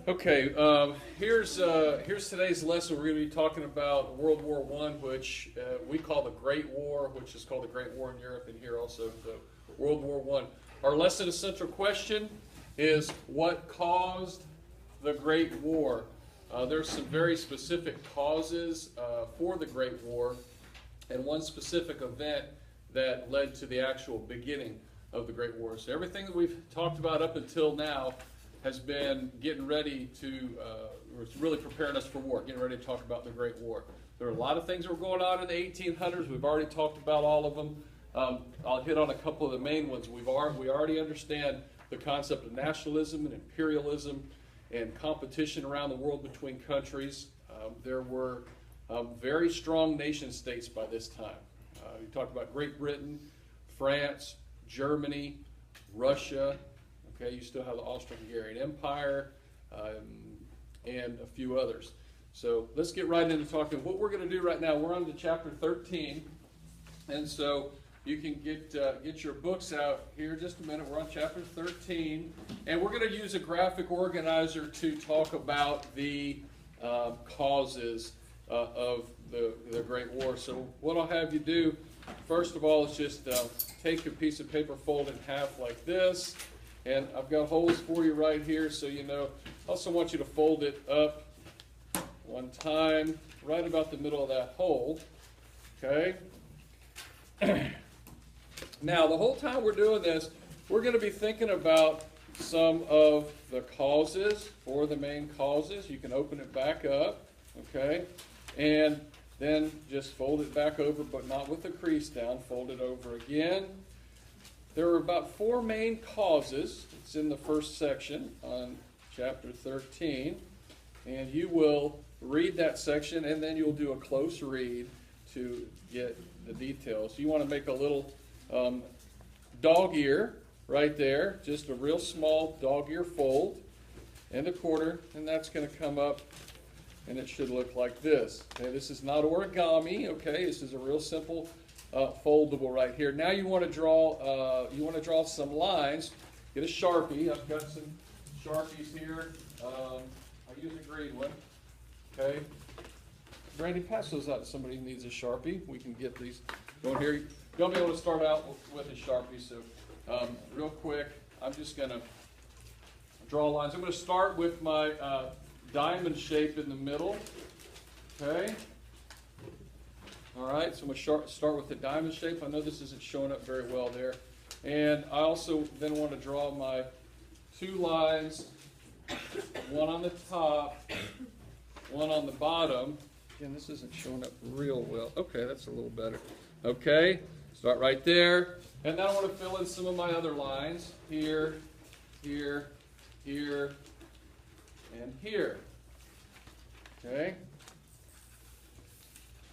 Okay, here's today's lesson. We're going to be talking about World War I, which we call the Great War, which is called the Great War in Europe, and here also the World War I. Our lesson central question is what caused the Great War? There's some very specific causes for the Great War, and one specific event that led to the actual beginning of the Great War. So everything that we've talked about up until now has been getting ready to, really preparing us for war, getting ready to talk about the Great War. There are a lot of things that were going on in the 1800s. We've already talked about all of them. I'll hit on a couple of the main ones. We already understand the concept of nationalism and imperialism and competition around the world between countries. There were very strong nation states by this time. You talked about Great Britain, France, Germany, Russia. Okay, you still have the Austro-Hungarian Empire, and a few others. So let's get right into talking. What we're going to do right now, we're on to chapter 13, and so you can get your books out here in just a minute. We're on chapter 13, and we're going to use a graphic organizer to talk about the causes of the Great War. So what I'll have you do, first of all, is just take a piece of paper, fold it in half like this. And I've got holes for you right here, so you know. I also want you to fold it up one time, right about the middle of that hole. Okay? Now, the whole time we're doing this, we're going to be thinking about some of the causes, or the main causes. You can open it back up, okay? And then just fold it back over, but not with the crease down. Fold it over again. There are about four main causes. It's in the first section on chapter 13. And you will read that section, and then you'll do a close read to get the details. You want to make a little dog ear right there, just a real small dog ear fold and a quarter, and that's going to come up, and it should look like this. Okay, this is not origami. Okay, this is a real simple foldable right here. Now you want to draw some lines. Get a Sharpie. I've got some Sharpies here. I use a green one. Okay. Brandy, pass those out to somebody who needs a Sharpie. We can get these going here. You'll be able to start out with a Sharpie. So real quick, I'm just going to draw lines. I'm going to start with my diamond shape in the middle. Okay. All right, so I'm going to start with the diamond shape. I know this isn't showing up very well there. And I also then want to draw my two lines, one on the top, one on the bottom. Again, this isn't showing up real well. Okay, that's a little better. Okay, start right there. And then I want to fill in some of my other lines here, here, here, and here. Okay.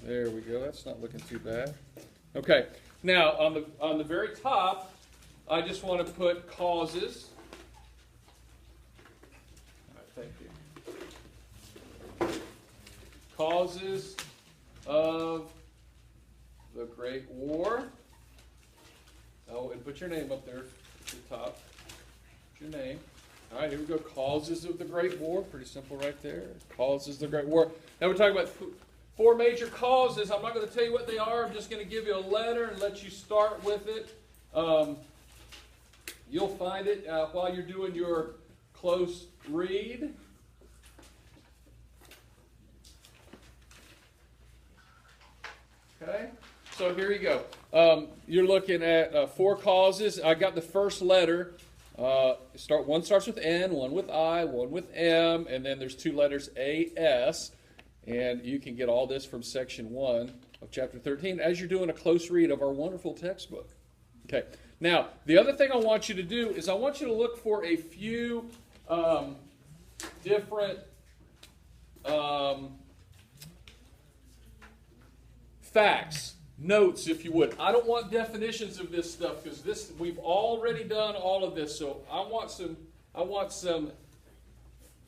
There we go. That's not looking too bad. Okay. Now, on the very top, I just want to put causes. All right, thank you. Causes of the Great War. Oh, and put your name up there at the top. Put your name. All right, here we go. Causes of the Great War. Pretty simple right there. Causes of the Great War. Now we're talking about four major causes. I'm not going to tell you what they are. I'm just going to give you a letter and let you start with it. You'll find it while you're doing your close read. Okay, so here you go. You're looking at four causes. I got the first letter. One starts with N, one with I, one with M, and then there's two letters A, S. And you can get all this from section 1 of chapter 13 as you're doing a close read of our wonderful textbook. Okay. Now, the other thing I want you to do is I want you to look for a few different facts, notes, if you would. I don't want definitions of this stuff because we've already done all of this. So I want some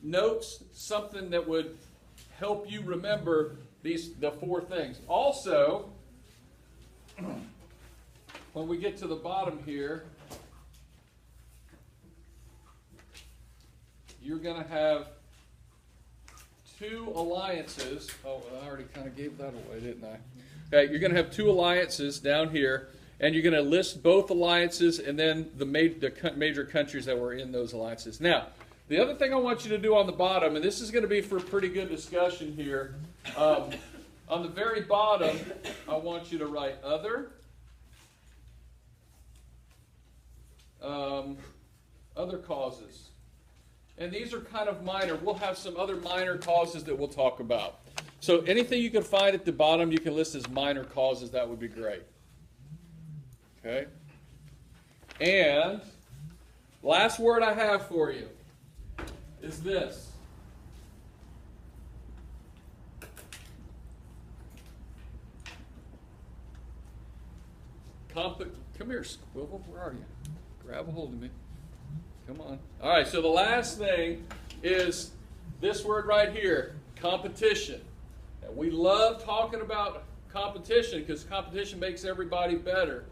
notes, something that would help you remember the four things. Also, when we get to the bottom here, you're going to have two alliances. Oh, I already kind of gave that away, didn't I? Okay, you're going to have two alliances down here, and you're going to list both alliances and then the major countries that were in those alliances. Now, the other thing I want you to do on the bottom, and this is going to be for pretty good discussion here, on the very bottom, I want you to write other causes. And these are kind of minor. We'll have some other minor causes that we'll talk about. So anything you can find at the bottom, you can list as minor causes. That would be great. Okay? And last word I have for you is this. Come here, Swivl. Where are you? Grab a hold of me. Come on. All right, so the last thing is this word right here, competition. And we love talking about competition because competition makes everybody better.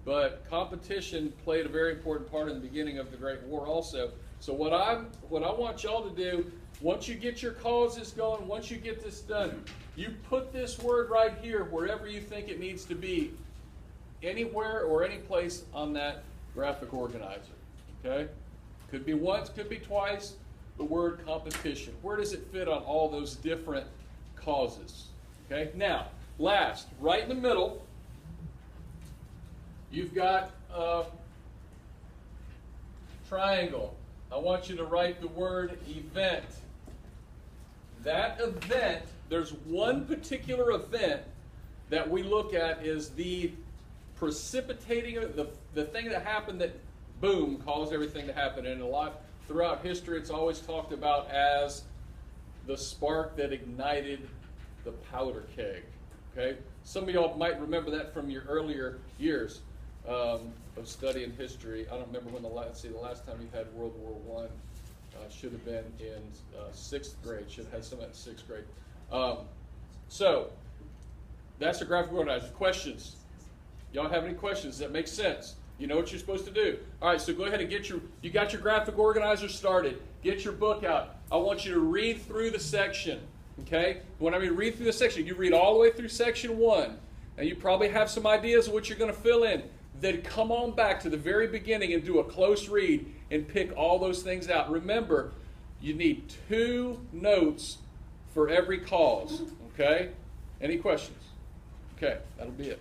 But competition played a very important part in the beginning of the Great War also. So what I want y'all to do, once you get your causes going, once you get this done, you put this word right here wherever you think it needs to be, anywhere or any place on that graphic organizer. Okay? Could be once, could be twice. The word competition. Where does it fit on all those different causes? Okay? Now, last, right in the middle, you've got a triangle. I want you to write the word event. That event, there's one particular event that we look at is the precipitating, the thing that happened that, boom, caused everything to happen. And a lot throughout history, it's always talked about as the spark that ignited the powder keg. Okay? Some of y'all might remember that from your earlier years of studying history. I don't remember when the last time you had World War I. Should have been in 6th grade. Should have had some in 6th grade. So that's a graphic organizer. Questions? Y'all have any questions? Does that make sense? You know what you're supposed to do. All right, so go ahead and you got your graphic organizer started. Get your book out. I want you to read through the section. Okay? When I mean read through the section, you read all the way through section 1. And you probably have some ideas of what you're going to fill in. Then come on back to the very beginning and do a close read and pick all those things out. Remember, you need 2 notes for every cause. Okay? Any questions? Okay, that'll be it.